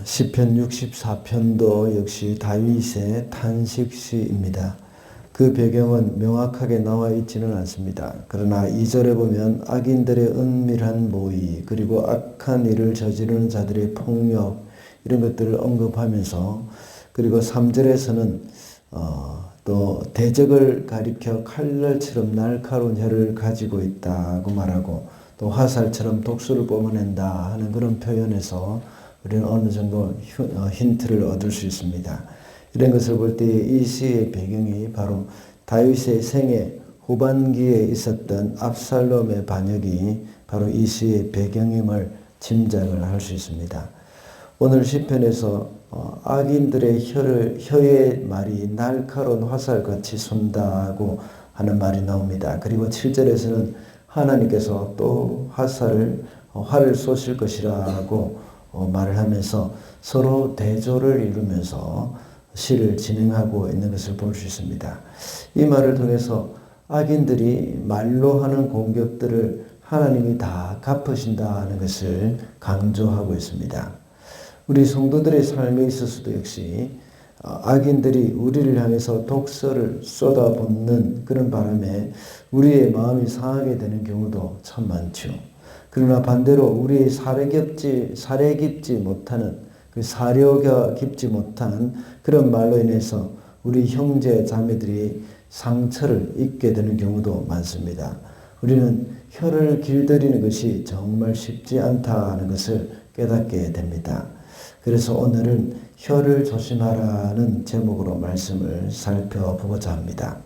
시편 64편도 역시 다윗의 탄식시입니다. 그 배경은 명확하게 나와 있지는 않습니다. 그러나 2절에 보면 악인들의 은밀한 모의, 그리고 악한 일을 저지르는 자들의 폭력, 이런 것들을 언급하면서, 그리고 3절에서는 또 대적을 가리켜 칼날처럼 날카로운 혀를 가지고 있다고 말하고, 또 화살처럼 독수를 뿜어낸다 하는 그런 표현에서 우리는 어느 정도 힌트를 얻을 수 있습니다. 이런 것을 볼 때 이 시의 배경이 바로 다윗의 생애 후반기에 있었던 압살롬의 반역이 바로 이 시의 배경임을 짐작을 할 수 있습니다. 오늘 시편에서 악인들의 혀의 말이 날카로운 화살같이 쏜다고 하는 말이 나옵니다. 그리고 7절에서는 하나님께서 또 활을 쏘실 것이라고 말을 하면서 서로 대조를 이루면서 시를 진행하고 있는 것을 볼 수 있습니다. 이 말을 통해서 악인들이 말로 하는 공격들을 하나님이 다 갚으신다는 것을 강조하고 있습니다. 우리 성도들의 삶에 있어서도 역시 악인들이 우리를 향해서 독서를 쏟아붓는 그런 바람에 우리의 마음이 상하게 되는 경우도 참 많죠. 그러나 반대로 우리의 사려 깊지 못한 그런 말로 인해서 우리 형제 자매들이 상처를 입게 되는 경우도 많습니다. 우리는 혀를 길들이는 것이 정말 쉽지 않다는 것을 깨닫게 됩니다. 그래서 오늘은 혀를 조심하라는 제목으로 말씀을 살펴보고자 합니다.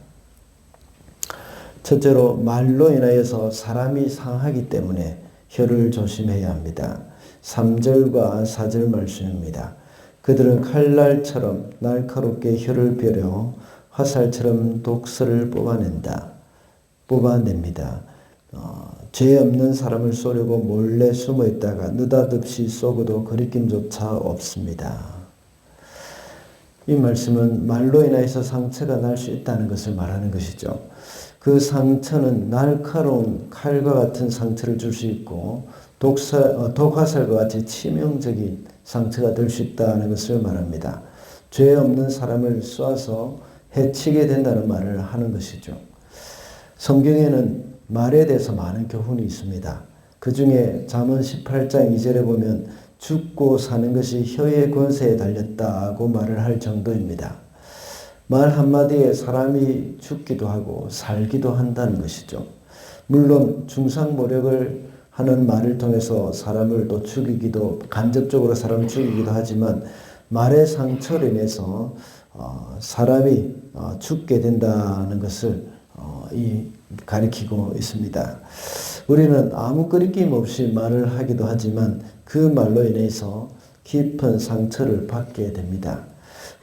첫째로 말로 인하여서 사람이 상하기 때문에 혀를 조심해야 합니다. 3절과 4절 말씀입니다. 그들은 칼날처럼 날카롭게 혀를 벼려 화살처럼 독설을 뽑아냅니다. 죄 없는 사람을 쏘려고 몰래 숨어 있다가 느닷없이 쏘고도 거리낌조차 없습니다. 이 말씀은 말로 인해서 상처가 날 수 있다는 것을 말하는 것이죠. 그 상처는 날카로운 칼과 같은 상처를 줄 수 있고 독화살과 같이 치명적인 상처가 될 수 있다는 것을 말합니다. 죄 없는 사람을 쏴서 해치게 된다는 말을 하는 것이죠. 성경에는 말에 대해서 많은 교훈이 있습니다. 그 중에 잠언 18장 2절에 보면 죽고 사는 것이 혀의 권세에 달렸다고 말을 할 정도입니다. 말 한마디에 사람이 죽기도 하고 살기도 한다는 것이죠. 물론 중상모략을 하는 말을 통해서 사람을 또 간접적으로 사람을 죽이기도 하지만 말의 상처로 인해서 사람이 죽게 된다는 것을 가리키고 있습니다. 우리는 아무 거리낌 없이 말을 하기도 하지만 그 말로 인해서 깊은 상처를 받게 됩니다.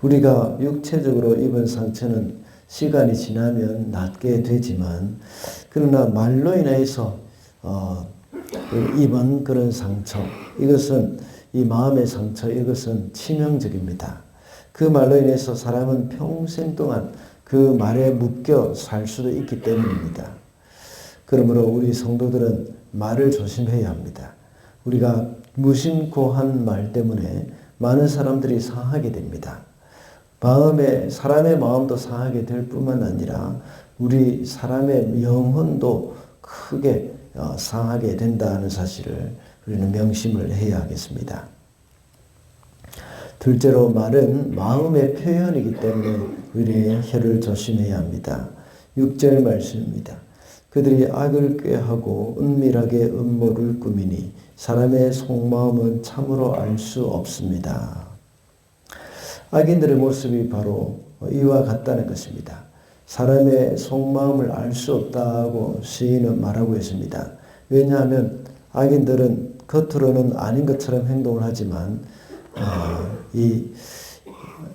우리가 육체적으로 입은 상처는 시간이 지나면 낫게 되지만, 그러나 말로 인해서 입은 그런 상처, 이 마음의 상처, 이것은 치명적입니다. 그 말로 인해서 사람은 평생 동안 그 말에 묶여 살 수도 있기 때문입니다. 그러므로 우리 성도들은 말을 조심해야 합니다. 우리가 무심코 한 말 때문에 많은 사람들이 상하게 됩니다. 사람의 마음도 상하게 될 뿐만 아니라 우리 사람의 영혼도 크게 상하게 된다는 사실을 우리는 명심을 해야 하겠습니다. 둘째로 말은 마음의 표현이기 때문에 우리의 혀를 조심해야 합니다. 6절 말씀입니다. 그들이 악을 꾀하고 은밀하게 음모를 꾸미니 사람의 속마음은 참으로 알 수 없습니다. 악인들의 모습이 바로 이와 같다는 것입니다. 사람의 속마음을 알 수 없다고 시인은 말하고 있습니다. 왜냐하면 악인들은 겉으로는 아닌 것처럼 행동을 하지만 이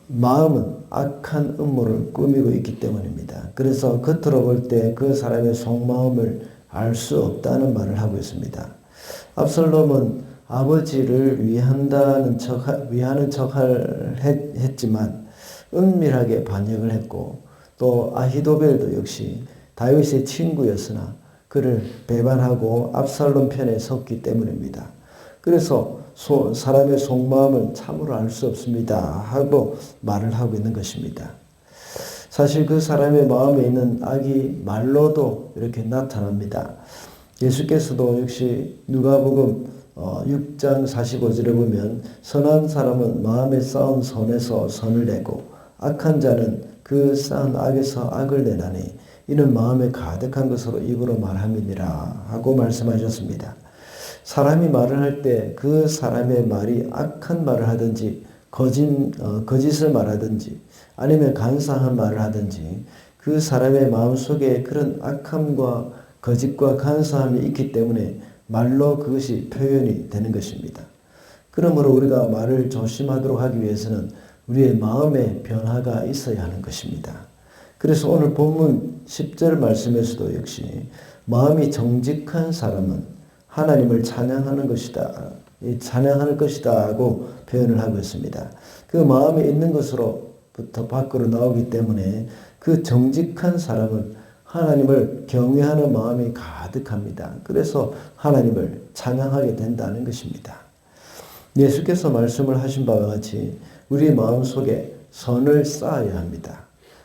마음은 악한 음모를 꾸미고 있기 때문입니다. 그래서 겉으로 볼 때 그 사람의 속마음을 알 수 없다는 말을 하고 있습니다. 압살롬은 아버지를 위하는 척을 했지만 은밀하게 반역을 했고, 또 아히도벨도 역시 다윗의 친구였으나 그를 배반하고 압살롬 편에 섰기 때문입니다. 그래서 사람의 속마음은 참으로 알 수 없습니다 하고 말을 하고 있는 것입니다. 사실 그 사람의 마음에 있는 악이 말로도 이렇게 나타납니다. 예수께서도 역시 누가복음 6장 45절에 보면 선한 사람은 마음에 쌓은 선에서 선을 내고 악한 자는 그 쌓은 악에서 악을 내나니 이는 마음에 가득한 것으로 입으로 말함이니라 하고 말씀하셨습니다. 사람이 말을 할 때 그 사람의 말이 악한 말을 하든지 거짓을 말하든지 아니면 간사한 말을 하든지 그 사람의 마음속에 그런 악함과 거짓과 간사함이 있기 때문에 말로 그것이 표현이 되는 것입니다. 그러므로 우리가 말을 조심하도록 하기 위해서는 우리의 마음의 변화가 있어야 하는 것입니다. 그래서 오늘 본문 10절 말씀에서도 역시 마음이 정직한 사람은 하나님을 찬양하는 것이다. 찬양할 것이다 하고 표현을 하고 있습니다. 그 마음에 있는 것으로부터 밖으로 나오기 때문에 그 정직한 사람은 하나님을 경외하는 마음이 가득합니다. 그래서 하나님을 찬양하게 된다는 것입니다. 예수께서 말씀을 하신 바와 같이 우리 마음속에 선을 쌓아야 합니다.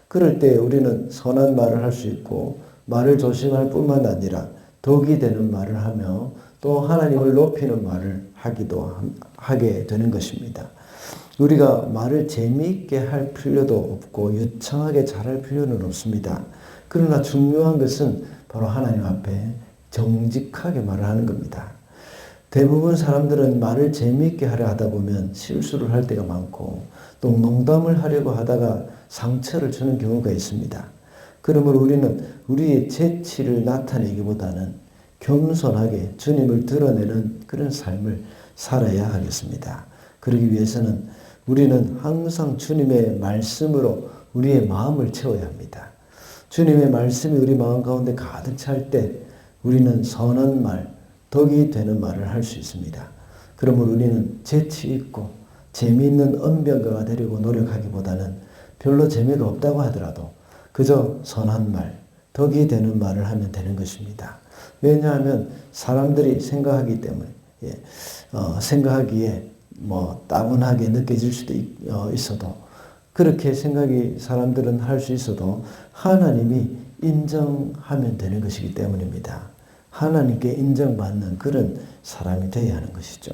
그럴 때 우리는 선한 말을 할 수 있고 말을 조심할 뿐만 아니라 덕이 되는 말을 하며 또 하나님을 높이는 말을 하게 되는 것입니다. 우리가 말을 재미있게 할 필요도 없고 유창하게 잘할 필요는 없습니다. 그러나 중요한 것은 바로 하나님 앞에 정직하게 말을 하는 겁니다. 대부분 사람들은 말을 재미있게 하려 하다 보면 실수를 할 때가 많고 또 농담을 하려고 하다가 상처를 주는 경우가 있습니다. 그러므로 우리는 우리의 재치를 나타내기보다는 겸손하게 주님을 드러내는 그런 삶을 살아야 하겠습니다. 그러기 위해서는 우리는 항상 주님의 말씀으로 우리의 마음을 채워야 합니다. 주님의 말씀이 우리 마음 가운데 가득 찰 때 우리는 선한 말, 덕이 되는 말을 할 수 있습니다. 그러므로 우리는 재치 있고 재미있는 언변가가 되려고 노력하기보다는 별로 재미가 없다고 하더라도 그저 선한 말, 덕이 되는 말을 하면 되는 것입니다. 왜냐하면 사람들이 생각하기 때문에 생각하기에 따분하게 느껴질 수도 있어도 그렇게 생각이 사람들은 할 수 있어도 하나님이 인정하면 되는 것이기 때문입니다. 하나님께 인정받는 그런 사람이 되어야 하는 것이죠.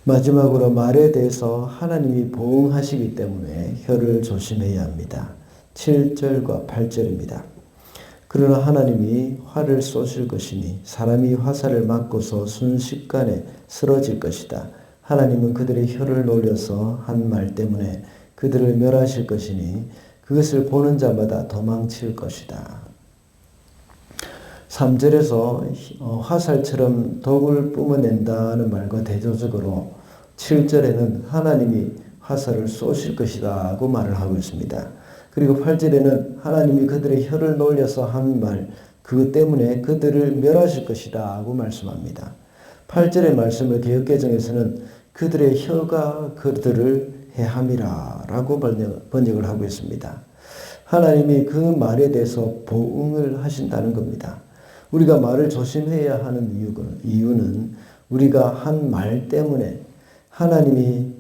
마지막으로 말에 대해서 하나님이 보응하시기 때문에 혀를 조심해야 합니다. 7절과 8절입니다. 그러나 하나님이 화를 쏘실 것이니 사람이 화살을 맞고서 순식간에 쓰러질 것이다. 하나님은 그들의 혀를 놀려서 한 말 때문에 그들을 멸하실 것이니 그것을 보는 자마다 도망칠 것이다. 3절에서 화살처럼 독을 뿜어낸다는 말과 대조적으로 7절에는 하나님이 화살을 쏘실 것이다 하고 말을 하고 있습니다. 그리고 8절에는 하나님이 그들의 혀를 놀려서 한 말, 그것 때문에 그들을 멸하실 것이다 하고 말씀합니다. 8절의 말씀을 개역개정에서는 그들의 혀가 그들을 해함이라 라고 번역을 하고 있습니다. 하나님이 그 말에 대해서 보응을 하신다는 겁니다. 우리가 말을 조심해야 하는 이유는 우리가 한 말 때문에 하나님이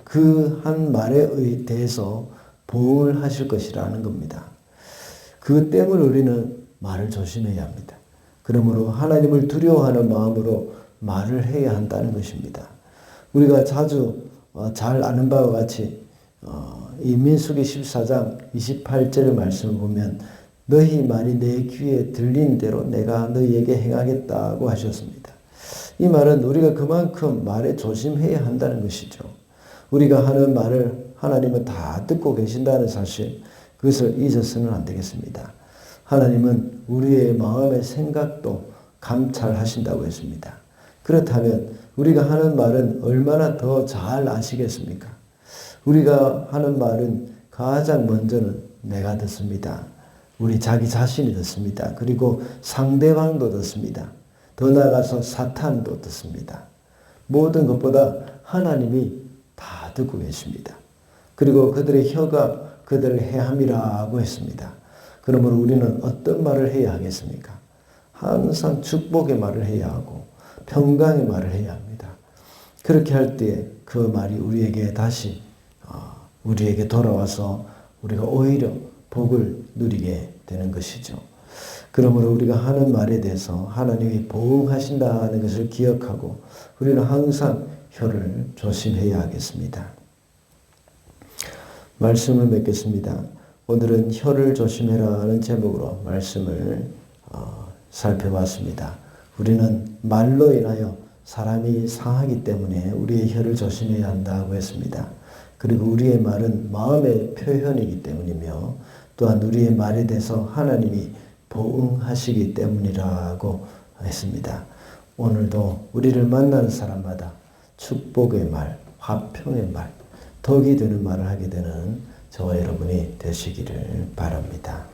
그 한 말에 대해서 보응을 하실 것이라는 겁니다. 그 때문에 우리는 말을 조심해야 합니다. 그러므로 하나님을 두려워하는 마음으로 말을 해야 한다는 것입니다. 우리가 자주 잘 아는 바와 같이 이 민수기 14장 28절의 말씀을 보면 너희 말이 내 귀에 들린 대로 내가 너희에게 행하겠다고 하셨습니다. 이 말은 우리가 그만큼 말에 조심해야 한다는 것이죠. 우리가 하는 말을 하나님은 다 듣고 계신다는 사실, 그것을 잊어서는 안 되겠습니다. 하나님은 우리의 마음의 생각도 감찰하신다고 했습니다. 그렇다면 우리가 하는 말은 얼마나 더 잘 아시겠습니까? 우리가 하는 말은 가장 먼저는 내가 듣습니다. 우리 자기 자신이 듣습니다. 그리고 상대방도 듣습니다. 더 나아가서 사탄도 듣습니다. 모든 것보다 하나님이 다 듣고 계십니다. 그리고 그들의 혀가 그들을 해함이라고 했습니다. 그러므로 우리는 어떤 말을 해야 하겠습니까? 항상 축복의 말을 해야 하고 평강의 말을 해야 합니다. 그렇게 할 때 그 말이 우리에게 다시 우리에게 돌아와서 우리가 오히려 복을 누리게 되는 것이죠. 그러므로 우리가 하는 말에 대해서 하나님이 보응하신다는 것을 기억하고 우리는 항상 혀를 조심해야 하겠습니다. 말씀을 맺겠습니다. 오늘은 혀를 조심해라는 제목으로 말씀을 살펴봤습니다. 우리는 말로 인하여 사람이 상하기 때문에 우리의 혀를 조심해야 한다고 했습니다. 그리고 우리의 말은 마음의 표현이기 때문이며 또한 우리의 말에 대해서 하나님이 보응하시기 때문이라고 했습니다. 오늘도 우리를 만나는 사람마다 축복의 말, 화평의 말, 덕이 되는 말을 하게 되는 저와 여러분이 되시기를 바랍니다.